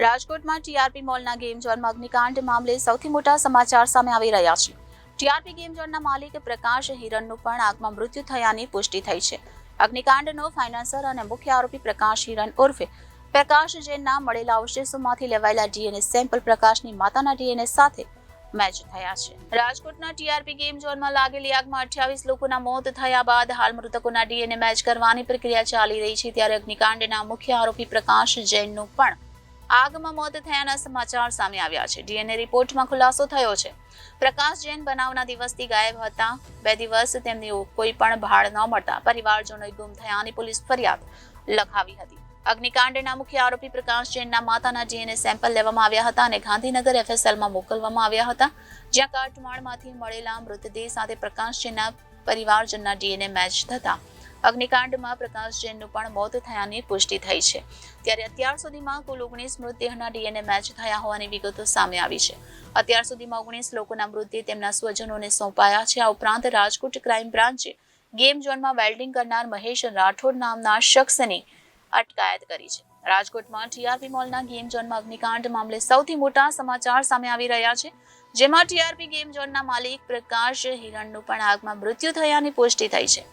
રાજકોટમાં TRP મોલના game ઝોનમાં અગ્નિકાંડ મામલે સૌથી મોટા સમાચાર સામે આવી રહ્યા છે. ટીઆરપી ગેમ ઝોનના માલિક પ્રકાશ હિરણનું પણ આગમાં મૃત્યુ થયાની પુષ્ટિ થઈ છે. અગ્નિકાંડનો ફાઇનાન્સર અને મુખ્ય આરોપી પ્રકાશ હિરણ ઉર્ફે પ્રકાશ જૈનના મળેલા અવશેષોમાંથી લેવાયેલા ડીએનએ સેમ્પલ પ્રકાશની માતાના ડીએનએ સાથે મેચ થયા છે. રાજકોટના ટીઆરપી ગેમ ઝોનમાં લાગેલી આગમાં 28 લોકોના મોત થયા બાદ હાલ મૃતકોના ડીએનએ મેચ કરવાની પ્રક્રિયા ચાલી રહી છે. ત્યારે અગ્નિકાંડના મુખ્ય આરોપી પ્રકાશ જૈનનું પણ આગમાં મોત થયાના સમાચાર સામે આવ્યા છે. ડીએનએ રિપોર્ટમાં ખુલાસો થયો છે. પ્રકાશ જૈન બનાવના દિવસથી ગાયબ હતા. 2 દિવસ તેમની કોઈ પણ ભાળ ન મળતા પરિવારજનોએ ગુમ થયાની પોલીસ ફરિયાદ લખાવી હતી. અગ્નિકાંડના મુખ્ય આરોપી પ્રકાશ જૈનના માતાના ડીએનએ સેમ્પલ લેવામાં આવ્યા હતા અને ગાંધીનગર એફએસએલમાં મોકલવામાં આવ્યા હતા, જ્યાં કાટમાળમાંથી મળેલા મૃતદેહ સાથે પ્રકાશ જૈનના પરિવારજનના ડીએનએ મેચ થતા અગ્નિકાંડમાં પ્રકાશ જૈનનું પણ મોત થયાની પુષ્ટિ થઈ છે. ત્યારે અત્યાર સુધીમાં કુલ 19 મૃતદેહના ડીએનએ મેચ થયા હોવાની વિગતો સામે આવી છે. અત્યાર સુધીમાં 19 લોકોના મૃતદેહ તેમના સ્વજનોને સોંપાયા છે. આ ઉપરાંત રાજકોટ ક્રાઇમ બ્રાન્ચે ગેમ ઝોનમાં વેલ્ડિંગ કરનાર મહેશ રાઠોડ નામના શખ્સની અટકાયત કરી છે. રાજકોટમાં ટીઆરપી મોલના ગેમ ઝોનમાં અગ્નિકાંડ મામલે સૌથી મોટા સમાચાર સામે આવી રહ્યા છે, જેમાં ટીઆરપી ગેમ ઝોનના માલિક પ્રકાશ હિરણનું પણ આગમાં મૃત્યુ થયાની પુષ્ટિ થઈ છે.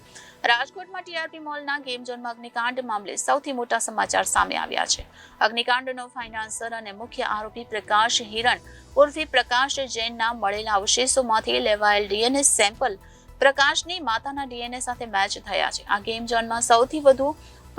રાજકોટમાં ટીઆરપી મોલના ગેમ ઝોનમાં અગ્નિકાંડ મામલે સૌથી મોટા સમાચાર સામે આવ્યા છે. અગ્નિકાંડનો ફાઇનાન્સર અને મુખ્ય આરોપી પ્રકાશ હિરણ ઉર્ફે પ્રકાશ જૈનના મળેલા અવશેષોમાંથી લેવાયેલ ડીએનએ સેમ્પલ પ્રકાશની માતાના ડીએનએ સાથે મેચ થયા છે. આ ગેમ ઝોનમાં સૌથી વધુ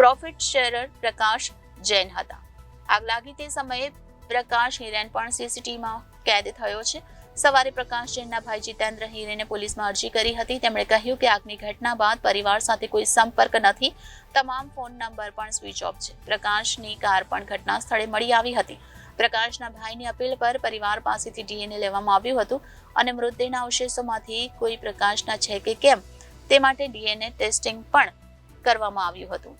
પ્રોફિટ શેરર પ્રકાશ જૈન હતા. આગ લાગી તે સમયે પ્રકાશ હિરેન પણ સીસીટીવીમાં કેદ થયો છે. સવારે પ્રકાશ જૈનના ભાઈ જીતેન્દ્ર હિરેને પોલીસમાં અરજી કરી હતી. તેમણે કહ્યું કે આગની ઘટના બાદ પરિવાર સાથે કોઈ સંપર્ક નથી. તમામ ફોન નંબર પણ સ્વિચ ઓફ છે. પ્રકાશની કાર પણ ઘટના સ્થળે મળી આવી હતી. પ્રકાશના ભાઈની અપીલ પર પરિવાર પાસેથી ડીએનએ લેવામાં આવ્યું હતું અને મૃતદેહના અવશેષોમાંથી કોઈ પ્રકાશના છે કે કેમ તે માટે ડીએનએ ટેસ્ટિંગ પણ કરવામાં આવ્યું હતું.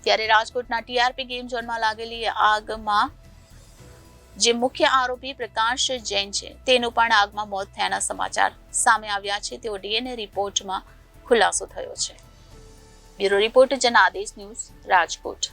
ત્યારે રાજકોટના ટીઆરપી ગેમ ઝોનમાં લાગેલી આગમાં જે મુખ્ય આરોપી પ્રકાશ જૈન છે તેનું પણ આગમાં મોત થયાના સમાચાર સામે આવ્યા છે. તેઓ ડીએનએ રિપોર્ટમાં ખુલાસો થયો છે. Bureau report Janadesh news, Rajkot.